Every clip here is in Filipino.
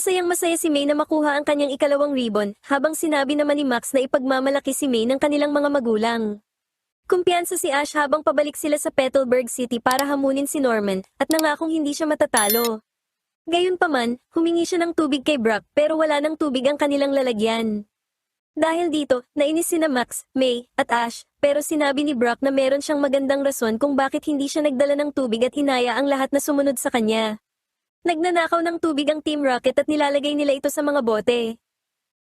Masayang-masaya si May na makuha ang kanyang ikalawang ribbon, habang sinabi naman ni Max na ipagmamalaki si May ng kanilang mga magulang. Kumpiyansa si Ash habang pabalik sila sa Petalburg City para hamunin si Norman, at nangakong hindi siya matatalo. Gayunpaman, humingi siya ng tubig kay Brock pero wala ng tubig ang kanilang lalagyan. Dahil dito, nainis sina Max, May, at Ash, pero sinabi ni Brock na meron siyang magandang rason kung bakit hindi siya nagdala ng tubig at hinaya ang lahat na sumunod sa kanya. Nagnanakaw ng tubig ang Team Rocket at nilalagay nila ito sa mga bote.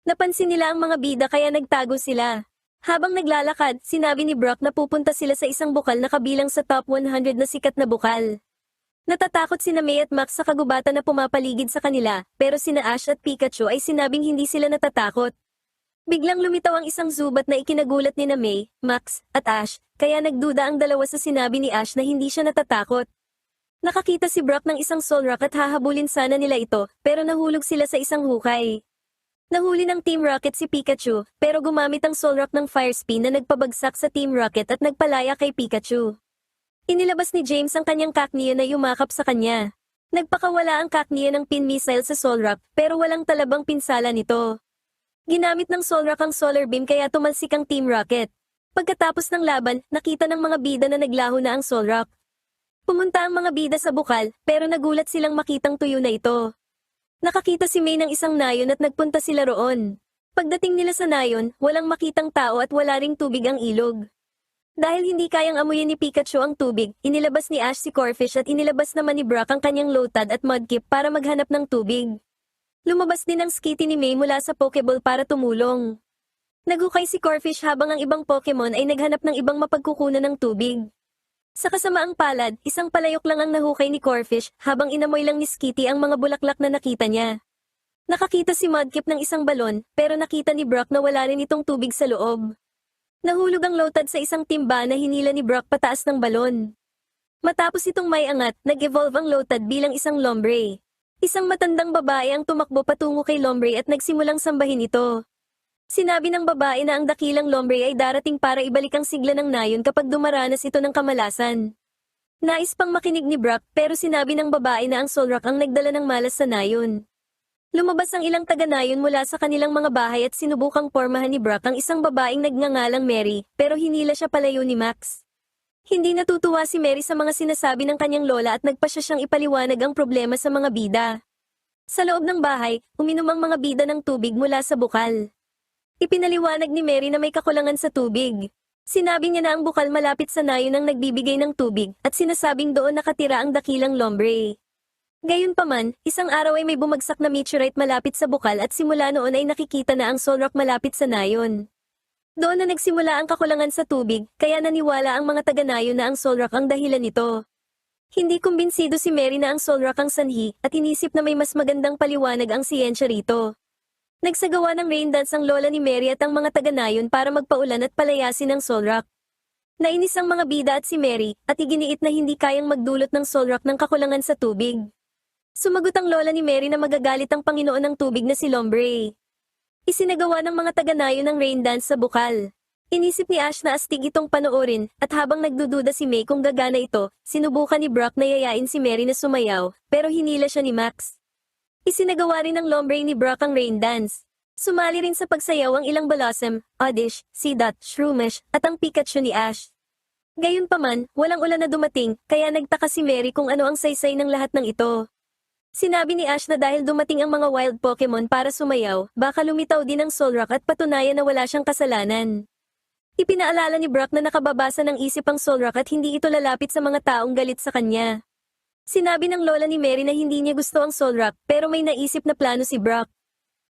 Napansin nila ang mga bida kaya nagtago sila. Habang naglalakad, sinabi ni Brock na pupunta sila sa isang bukal na kabilang sa top 100 na sikat na bukal. Natatakot sina May at Max sa kagubatan na pumapaligid sa kanila, pero sina Ash at Pikachu ay sinabing hindi sila natatakot. Biglang lumitaw ang isang zubat na ikinagulat ni na May, Max, at Ash, kaya nagduda ang dalawa sa sinabi ni Ash na hindi siya natatakot. Nakakita si Brock ng isang Solrock at hahabulin sana nila ito, pero nahulog sila sa isang hukay. Nahuli ng Team Rocket si Pikachu, pero gumamit ang Solrock ng Fire Spin na nagpabagsak sa Team Rocket at nagpalaya kay Pikachu. Inilabas ni James ang kanyang Cacnea na yumakap sa kanya. Nagpakawala ang Cacnea ng pin missile sa Solrock, pero walang talabang pinsala nito. Ginamit ng Solrock ang Solar Beam kaya tumalsik ang Team Rocket. Pagkatapos ng laban, nakita ng mga bida na naglaho na ang Solrock. Pumunta ang mga bida sa bukal, pero nagulat silang makitang tuyo na ito. Nakakita si May ng isang nayon at nagpunta sila roon. Pagdating nila sa nayon, walang makitang tao at wala ring tubig ang ilog. Dahil hindi kayang amuyin ni Pikachu ang tubig, inilabas ni Ash si Corphish at inilabas naman ni Brock ang kanyang Lotad at Mudkip para maghanap ng tubig. Lumabas din ang Skitty ni May mula sa Pokeball para tumulong. Naghukay si Corphish habang ang ibang Pokemon ay naghanap ng ibang mapagkukunan ng tubig. Sa kasamaang palad, isang palayok lang ang nahukay ni Corphish habang inamoy lang ni Skitty ang mga bulaklak na nakita niya. Nakakita si Mudkip ng isang balon, pero nakita ni Brock na wala rin itong tubig sa loob. Nahulog ang Lotad sa isang timba na hinila ni Brock pataas ng balon. Matapos itong may angat, nag-evolve ang Lotad bilang isang Lombre. Isang matandang babae ang tumakbo patungo kay Lombre at nagsimulang sambahin ito. Sinabi ng babae na ang dakilang Lombre ay darating para ibalik ang sigla ng nayon kapag dumaranas ito ng kamalasan. Nais pang makinig ni Brock pero sinabi ng babae na ang Solrock ang nagdala ng malas sa nayon. Lumabas ang ilang taga-nayon mula sa kanilang mga bahay at sinubukang pormahan ni Brock ang isang babaeng nagngangalang Mary, pero hinila siya palayo ni Max. Hindi natutuwa si Mary sa mga sinasabi ng kanyang lola at nagpasya siyang ipaliwanag ang problema sa mga bida. Sa loob ng bahay, uminom ang mga bida ng tubig mula sa bukal. Ipinaliwanag ni Mary na may kakulangan sa tubig. Sinabi niya na ang bukal malapit sa nayon ang nagbibigay ng tubig at sinasabing doon nakatira ang dakilang Lombre. Gayunpaman, isang araw ay may bumagsak na meteorite malapit sa bukal at simula noon ay nakikita na ang Solrock malapit sa nayon. Doon na nagsimula ang kakulangan sa tubig, kaya naniwala ang mga taga-nayon na ang Solrock ang dahilan nito. Hindi kumbinsido si Mary na ang Solrock ang sanhi at inisip na may mas magandang paliwanag ang siyensya rito. Nagsagawa ng rain dance ang lola ni Mary at ang mga taga-nayon para magpaulan at palayasin ang Solrock. Nainis ang mga bida at si Mary, at iginiit na hindi kayang magdulot ng Solrock ng kakulangan sa tubig. Sumagot ang lola ni Mary na magagalit ang Panginoon ng tubig na si Lombre. Isinagawa ng mga taga-nayon ang rain dance sa bukal. Inisip ni Ash na astig itong panoorin, at habang nagdududa si May kung gagana ito, sinubukan ni Brock na yayain si Mary na sumayaw, pero hinila siya ni Max. Isinagawa rin ng Lombre ni Brock ang rain dance. Sumali rin sa pagsayaw ang ilang Blossom, Oddish, Seedot, Shroomish, at ang Pikachu ni Ash. Gayunpaman, walang ulan na dumating, kaya nagtaka si Mary kung ano ang saysay ng lahat ng ito. Sinabi ni Ash na dahil dumating ang mga wild Pokemon para sumayaw, baka lumitaw din ang Solrock at patunayan na wala siyang kasalanan. Ipinaalala ni Brock na nakababasa ng isip ang Solrock at hindi ito lalapit sa mga taong galit sa kanya. Sinabi ng lola ni Mary na hindi niya gusto ang Solrock pero may naisip na plano si Brock.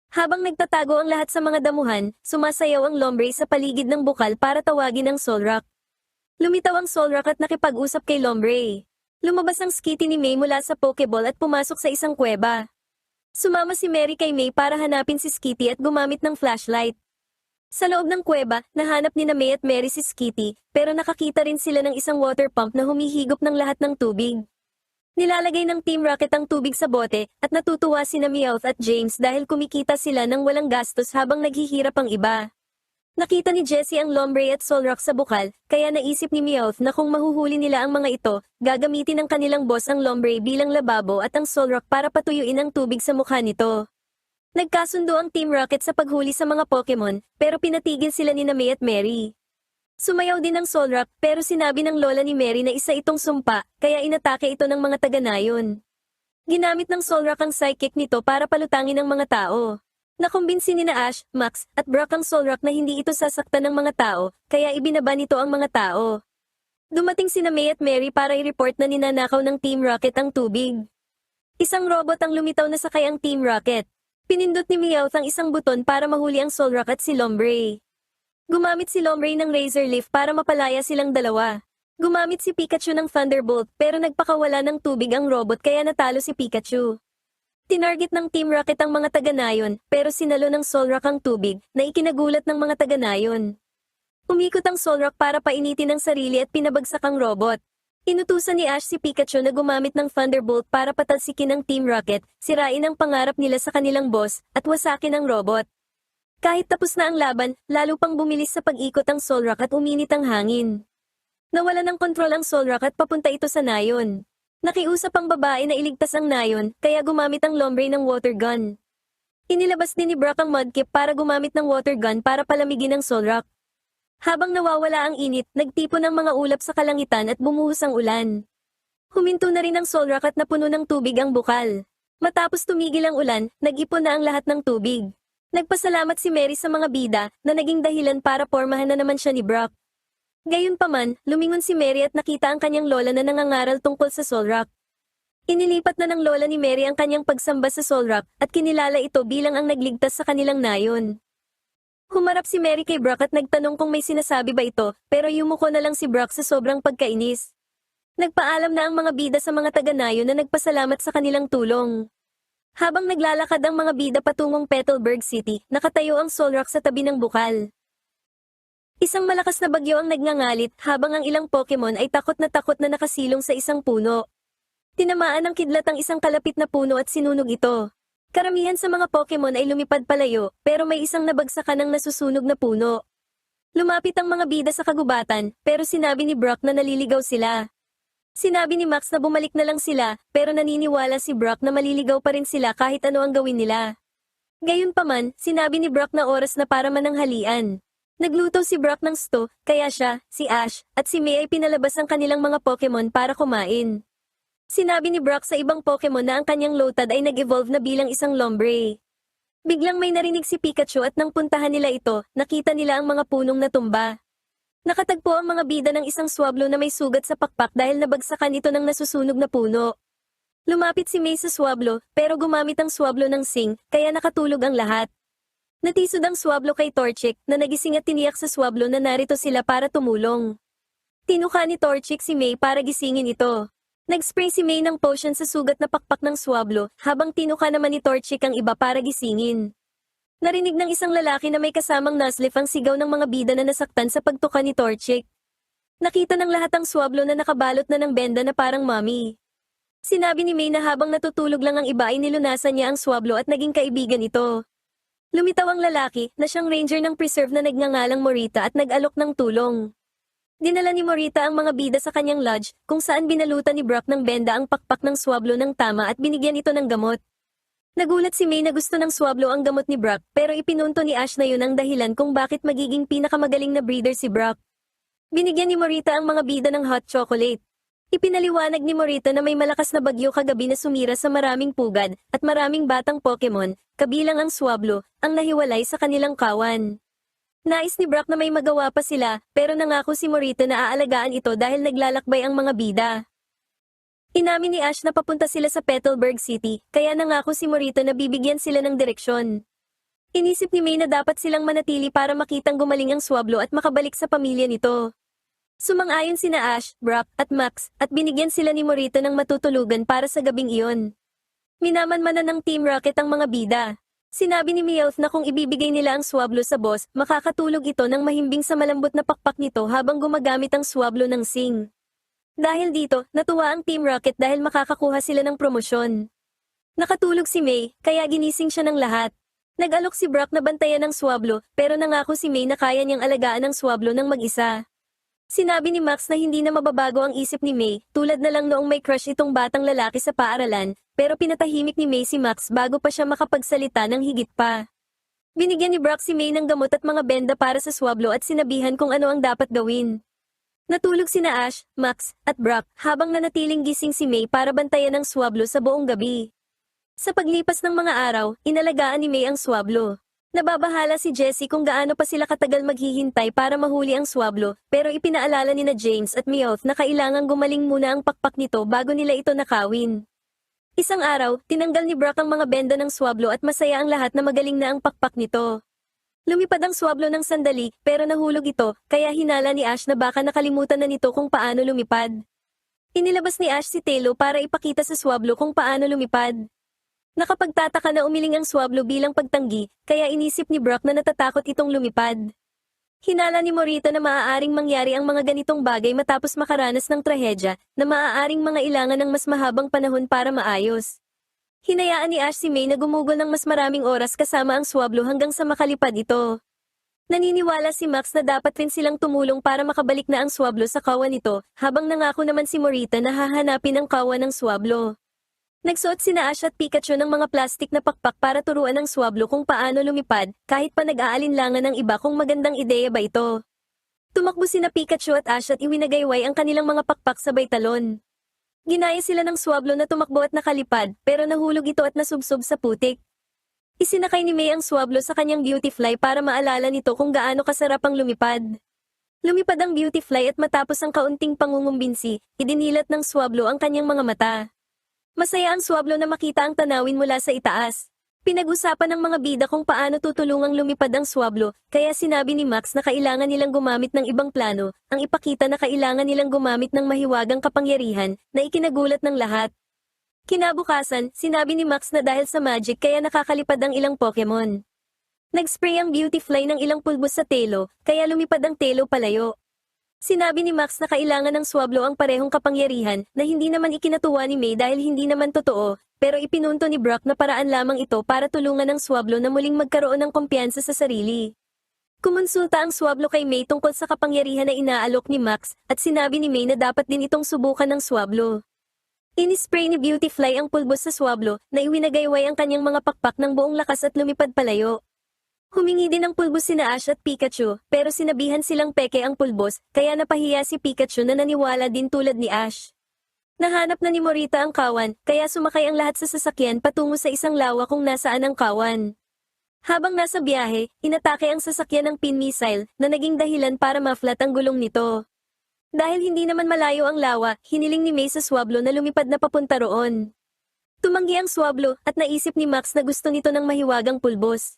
Habang nagtatago ang lahat sa mga damuhan, sumasayaw ang Lombre sa paligid ng bukal para tawagin ang Solrock. Lumitaw ang Solrock at nakipag-usap kay Lombre. Lumabas ang Skitty ni May mula sa Pokeball at pumasok sa isang kuweba. Sumama si Mary kay May para hanapin si Skitty at gumamit ng flashlight. Sa loob ng kuweba, nahanap ni na May at Mary si Skitty, pero nakakita rin sila ng isang water pump na humihigop ng lahat ng tubig. Nilalagay ng Team Rocket ang tubig sa bote, at natutuwa sina Meowth at James dahil kumikita sila ng walang gastos habang naghihirap ang iba. Nakita ni Jessie ang Lombre at Solrock sa bukal, kaya naisip ni Meowth na kung mahuhuli nila ang mga ito, gagamitin ng kanilang boss ang Lombre bilang lababo at ang Solrock para patuyuin ang tubig sa mukha nito. Nagkasundo ang Team Rocket sa paghuli sa mga Pokemon, pero pinatigil sila ni May at Mary. Sumayaw din ang Solrock pero sinabi ng lola ni Mary na isa itong sumpa, kaya inatake ito ng mga taga-nayon. Ginamit ng Solrock ang psychic nito para palutangin ang mga tao. Nakumbinsi ni na Ash, Max, at Brock ang Solrock na hindi ito sasaktan ng mga tao, kaya ibinaba nito ang mga tao. Dumating sina May at Mary para i-report na ninanakaw ng Team Rocket ang tubig. Isang robot ang lumitaw na sakay ang Team Rocket. Pinindot ni Meowth ang isang buton para mahuli ang Solrock at si Lombre. Gumamit si Lombre ng Razor Leaf para mapalaya silang dalawa. Gumamit si Pikachu ng Thunderbolt pero nagpakawala ng tubig ang robot kaya natalo si Pikachu. Tinarget ng Team Rocket ang mga taga-nayon pero sinalo ng Solrock ang tubig na ikinagulat ng mga taga-nayon. Umikot ang Solrock para painitin ang sarili at pinabagsak ang robot. Inutusan ni Ash si Pikachu na gumamit ng Thunderbolt para patalsikin ang Team Rocket, sirain ang pangarap nila sa kanilang boss, at wasakin ang robot. Kahit tapos na ang laban, lalo pang bumilis sa pag-ikot ang Solrock at uminit ang hangin. Nawala ng kontrol ang Solrock at papunta ito sa nayon. Nakiusap ang babae na iligtas ang nayon, kaya gumamit ang Lombre ng water gun. Inilabas din ni Brock ang Mudkip para gumamit ng water gun para palamigin ang Solrock. Habang nawawala ang init, nagtipon ang mga ulap sa kalangitan at bumuhos ang ulan. Huminto na rin ang Solrock at napuno ng tubig ang bukal. Matapos tumigil ang ulan, nag-ipon na ang lahat ng tubig. Nagpasalamat si Mary sa mga bida na naging dahilan para pormahan na naman siya ni Brock. Gayunpaman, lumingon si Mary at nakita ang kanyang lola na nangangaral tungkol sa Solrock. Inilipat na ng lola ni Mary ang kanyang pagsamba sa Solrock at kinilala ito bilang ang nagligtas sa kanilang nayon. Humarap si Mary kay Brock at nagtanong kung may sinasabi ba ito, pero yumuko na lang si Brock sa sobrang pagkainis. Nagpaalam na ang mga bida sa mga taga-nayon na nagpasalamat sa kanilang tulong. Habang naglalakad ang mga bida patungong Petalburg City, nakatayo ang Solrock sa tabi ng bukal. Isang malakas na bagyo ang nagngangalit habang ang ilang Pokemon ay takot na nakasilong sa isang puno. Tinamaan ng kidlat ang isang kalapit na puno at sinunog ito. Karamihan sa mga Pokemon ay lumipad palayo, pero may isang nabagsakan ng nasusunog na puno. Lumapit ang mga bida sa kagubatan, pero sinabi ni Brock na naliligaw sila. Sinabi ni Max na bumalik na lang sila, pero naniniwala si Brock na maliligaw pa rin sila kahit ano ang gawin nila. Gayunpaman, sinabi ni Brock na oras na para mananghalian. Nagluto si Brock ng stew, kaya siya, si Ash, at si May ay pinalabas ang kanilang mga Pokemon para kumain. Sinabi ni Brock sa ibang Pokemon na ang kanyang Lotad ay nag-evolve na bilang isang Lombre. Biglang may narinig si Pikachu at nang puntahan nila ito, nakita nila ang mga punong natumba. Nakatagpo ang mga bida ng isang Swablu na may sugat sa pakpak dahil nabagsakan ito ng nasusunog na puno. Lumapit si May sa Swablu, pero gumamit ang Swablu ng Sing, kaya nakatulog ang lahat. Natisod ang Swablu kay Torchic na nagising at tiniyak sa Swablu na narito sila para tumulong. Tinuka ni Torchic si May para gisingin ito. Nag-spray si May ng potion sa sugat na pakpak ng Swablu, habang tinuka naman ni Torchic ang iba para gisingin. Narinig ng isang lalaki na may kasamang Nuzleaf ang sigaw ng mga bida na nasaktan sa pagtuka ni Torchic. Nakita ng lahat ang Swablu na nakabalot na ng benda na parang mommy. Sinabi ni May na habang natutulog lang ang iba ay nilunasan niya ang Swablu at naging kaibigan ito. Lumitaw ang lalaki na siyang ranger ng preserve na nagngangalang Morita at nag-alok ng tulong. Dinala ni Morita ang mga bida sa kanyang lodge, kung saan binalutan ni Brock ng benda ang pakpak ng Swablu ng tama at binigyan ito ng gamot. Nagulat si May na gusto ng Swablu ang gamot ni Brock, pero ipinunto ni Ash na yun ang dahilan kung bakit magiging pinakamagaling na breeder si Brock. Binigyan ni Morita ang mga bida ng hot chocolate. Ipinaliwanag ni Morita na may malakas na bagyo kagabi na sumira sa maraming pugad, at maraming batang Pokemon, kabilang ang Swablu, ang nahiwalay sa kanilang kawan. Nais ni Brock na may magawa pa sila, pero nangako si Morita na aalagaan ito dahil naglalakbay ang mga bida. Inamin ni Ash na papunta sila sa Petalburg City, kaya nangako si Morita na bibigyan sila ng direksyon. Inisip ni May na dapat silang manatili para makitang gumaling ang Swablu at makabalik sa pamilya nito. Sumang-ayon sina Ash, Brock, at Max, at binigyan sila ni Morita ng matutulugan para sa gabing iyon. Minamanmanan ng Team Rocket ang mga bida. Sinabi ni Meowth na kung ibibigay nila ang Swablu sa boss, makakatulog ito ng mahimbing sa malambot na pakpak nito habang gumagamit ang Swablu ng Sing. Dahil dito, natuwa ang Team Rocket dahil makakakuha sila ng promosyon. Nakatulog si May, kaya ginising siya ng lahat. Nag-alok si Brock na bantayan ng Swablu, pero nangako si May na kaya niyang alagaan ang Swablu ng mag-isa. Sinabi ni Max na hindi na mababago ang isip ni May, tulad na lang noong may crush itong batang lalaki sa paaralan, pero pinatahimik ni May si Max bago pa siya makapagsalita ng higit pa. Binigyan ni Brock si May ng gamot at mga benda para sa swablo at sinabihan kung ano ang dapat gawin. Natulog sina Ash, Max, at Brock habang nanatiling gising si May para bantayan ang swablo sa buong gabi. Sa paglipas ng mga araw, inalagaan ni May ang swablo. Nababahala si Jessie kung gaano pa sila katagal maghihintay para mahuli ang swablo, pero ipinaalala ni na James at Meowth na kailangang gumaling muna ang pakpak nito bago nila ito nakawin. Isang araw, tinanggal ni Brock ang mga benda ng swablo at masaya ang lahat na magaling na ang pakpak nito. Lumipad ang swablo ng sandali, pero nahulog ito, kaya hinala ni Ash na baka nakalimutan na nito kung paano lumipad. Inilabas ni Ash si Telo para ipakita sa swablo kung paano lumipad. Nakapagtataka na umiling ang swablo bilang pagtanggi, kaya inisip ni Brock na natatakot itong lumipad. Hinala ni Morita na maaaring mangyari ang mga ganitong bagay matapos makaranas ng trahedya, na maaaring mga ilangan ng mas mahabang panahon para maayos. Hinayaan ni Ash si May na gumugol ng mas maraming oras kasama ang swablo hanggang sa makalipad ito. Naniniwala si Max na dapat rin silang tumulong para makabalik na ang swablo sa kawan nito, habang nangako naman si Morita na hahanapin ang kawan ng swablo. Nagsuot sina Ash at Pikachu ng mga plastik na pakpak para turuan ng swablo kung paano lumipad, kahit pa nag-aalinlangan ng iba kung magandang ideya ba ito. Tumakbo sina Pikachu at Ash at iwinagayway ang kanilang mga pakpak sabay talon. Ginaya sila ng swablo na tumakbo at nakalipad, pero nahulog ito at nasubsob sa putik. Isinakay ni May ang swablo sa kanyang Beautyfly para maalala nito kung gaano kasarap ang lumipad. Lumipad ang Beautyfly at matapos ang kaunting pangungumbinsi, idinilat ng swablo ang kanyang mga mata. Masaya ang swablo na makita ang tanawin mula sa itaas. Pinag-usapan ng mga bida kung paano tutulungang lumipad ang swablo, kaya sinabi ni Max na kailangan nilang gumamit ng ibang plano, ang ipakita na kailangan nilang gumamit ng mahiwagang kapangyarihan, na ikinagulat ng lahat. Kinabukasan, sinabi ni Max na dahil sa magic kaya nakakalipad ang ilang Pokemon. Nag-spray ang Beautyfly ng ilang pulbos sa Telo, kaya lumipad ang Telo palayo. Sinabi ni Max na kailangan ng swablo ang parehong kapangyarihan, na hindi naman ikinatuwa ni May dahil hindi naman totoo, pero ipinunto ni Brock na paraan lamang ito para tulungan ng swablo na muling magkaroon ng kumpiyansa sa sarili. Kumonsulta ang swablo kay May tungkol sa kapangyarihan na inaalok ni Max, at sinabi ni May na dapat din itong subukan ng swablo. Inispray ni Beautyfly ang pulbos sa swablo, na iwinagayway ang kanyang mga pakpak ng buong lakas at lumipad palayo. Humingi din ng pulbos sina Ash at Pikachu, pero sinabihan silang peke ang pulbos, kaya napahiya si Pikachu na naniwala din tulad ni Ash. Nahanap na ni Morita ang kawan, kaya sumakay ang lahat sa sasakyan patungo sa isang lawa kung nasaan ang kawan. Habang nasa biyahe, inatake ang sasakyan ng pin missile, na naging dahilan para ma-flat ang gulong nito. Dahil hindi naman malayo ang lawa, hiniling ni May sa swablo na lumipad na papunta roon. Tumanggi ang swablo, at naisip ni Max na gusto nito ng mahiwagang pulbos.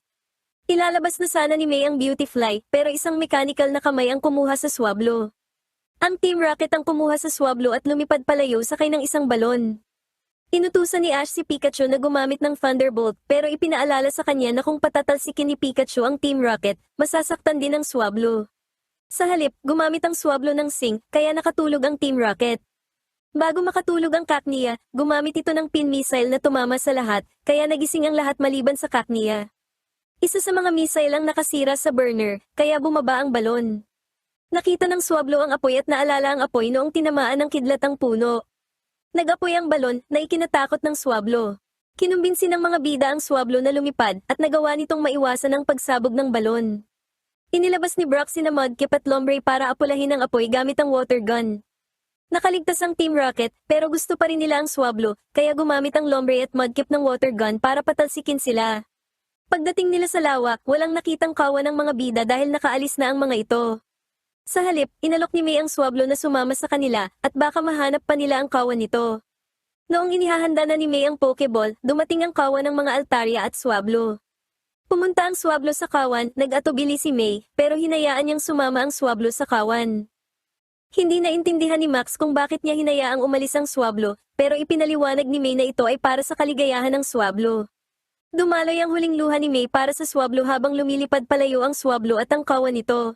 Ilalabas na sana ni May ang Beautyfly, pero isang mechanical na kamay ang kumuha sa swablo. Ang Team Rocket ang kumuha sa swablo at lumipad palayo sakay ng isang balon. Inutusan ni Ash si Pikachu na gumamit ng Thunderbolt, pero ipinaalala sa kanya na kung patatalsikin ni Pikachu ang Team Rocket, masasaktan din ang swablo. Sa halip, gumamit ang swablo ng Sing, kaya nakatulog ang Team Rocket. Bago makatulog ang Cacnea, gumamit ito ng pin missile na tumama sa lahat, kaya nagising ang lahat maliban sa Cacnea. Isa sa mga missile ang nakasira sa burner, kaya bumaba ang balon. Nakita ng swablo ang apoy at naalala ang apoy noong tinamaan ng kidlat ang puno. Nag-apoy ang balon na ikinatakot ng swablo. Kinumbinsi ng mga bida ang swablo na lumipad at nagawa nitong maiwasan ang pagsabog ng balon. Inilabas ni Brock sina Mudkip at Lombre para apulahin ang apoy gamit ang water gun. Nakaligtas ang Team Rocket, pero gusto pa rin nila ang swablo, kaya gumamit ang Lombre at Mudkip ng water gun para patalsikin sila. Pagdating nila sa lawa, walang nakitang kawan ng mga bida dahil nakaalis na ang mga ito. Sa halip, inalok ni May ang swablo na sumama sa kanila, at baka mahanap pa nila ang kawan nito. Noong inihahanda na ni May ang Pokeball, dumating ang kawan ng mga Altaria at swablo. Pumunta ang swablo sa kawan, nag-atubili si May, pero hinayaan niyang sumama ang swablo sa kawan. Hindi naintindihan ni Max kung bakit niya hinayaang umalis ang swablo, pero ipinaliwanag ni May na ito ay para sa kaligayahan ng swablo. Dumaloy ang huling luha ni May para sa swablo habang lumilipad palayo ang swablo at ang kawan nito.